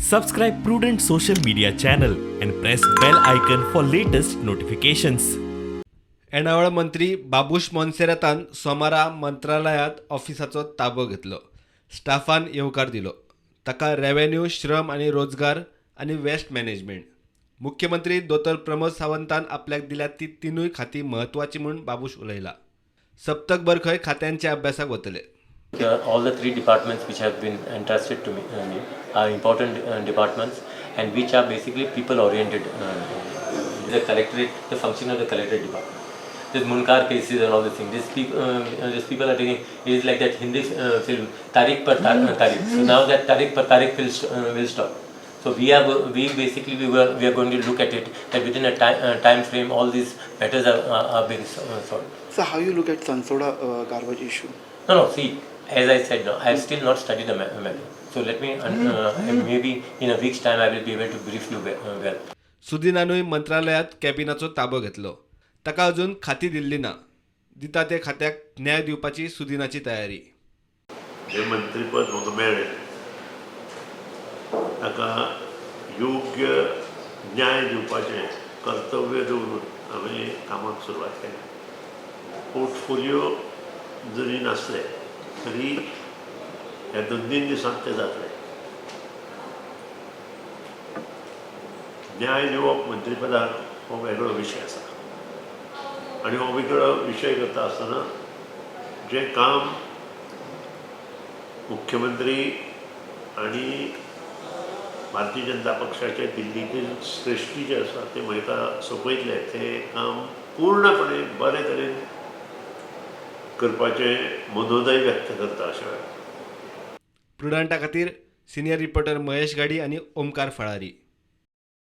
Subscribe Prudent social media channel and press bell icon for latest notifications. येणावळ मंत्री बाबूश मोन्सेरातान सोमारा मंत्रालयात ऑफिसाचो ताबो घेतलो. स्टाफान येवकार दिलो. ताका रेव्हेन्यू, श्रम आणि रोजगार आणि वेस्ट मॅनेजमेंट. मुख्यमंत्री दोतोर प्रमोद सावंतान आपल्याक दिल्या ती तिनूय खाती म्हत्वाची म्हणून बाबूश उलयला. सप्तकभर खंय खात्यांच्या अभ्यासाक वतले. All the three departments which have been entrusted to me are important departments and which are basically people oriented. The collectorate, the function of the collectorate department. This Munkar cases and all these things. These people are taking. It is like that Hindi film Tariq par Tariq. So now that Tariq par Tariq will stop. So we are going to look at it that within a time frame all these matters are being solved. So how you look at Sansoda garbage issue? No. See, as I said, no, I have still not studied the matter. So let me, maybe in a week's time, I will be able to brief you well. सुदिनानूय मंत्रालयात कॅबिनाचो ताबो घेतलो. ताका अजून खाती दिल्ली ना. दिता ते खात्याक न्याय दिवपाची सुदिनाची तयारी. जे मंत्रीपद म्हाका मेळ्ळें ताका योग्य न्याय दिवपाचें कर्तव्य दवरून हांवें कामाक सुरवात केली. पोर्टफोलियो जरी नासले तरी ह्या 2-3 दिसांत ते जातले. न्याय दिवप मंत्रीपदाक हो वेगळो विशय आसा आनी हो वेगळो विशय करता आसतना जें काम मुख्यमंत्री आनी भारतीय जनता पक्षाचे दिल्लीतील श्रेष्ठी जे आसा ते म्हाका सोपयतले ते काम पूर्णपणे बरे तरेन करपाचें मनोदय व्यक्त करता अशें वेळार. प्रुडंटा खातीर सिनियर रिपोर्टर महेश गाडी आनी ओमकार फळारी.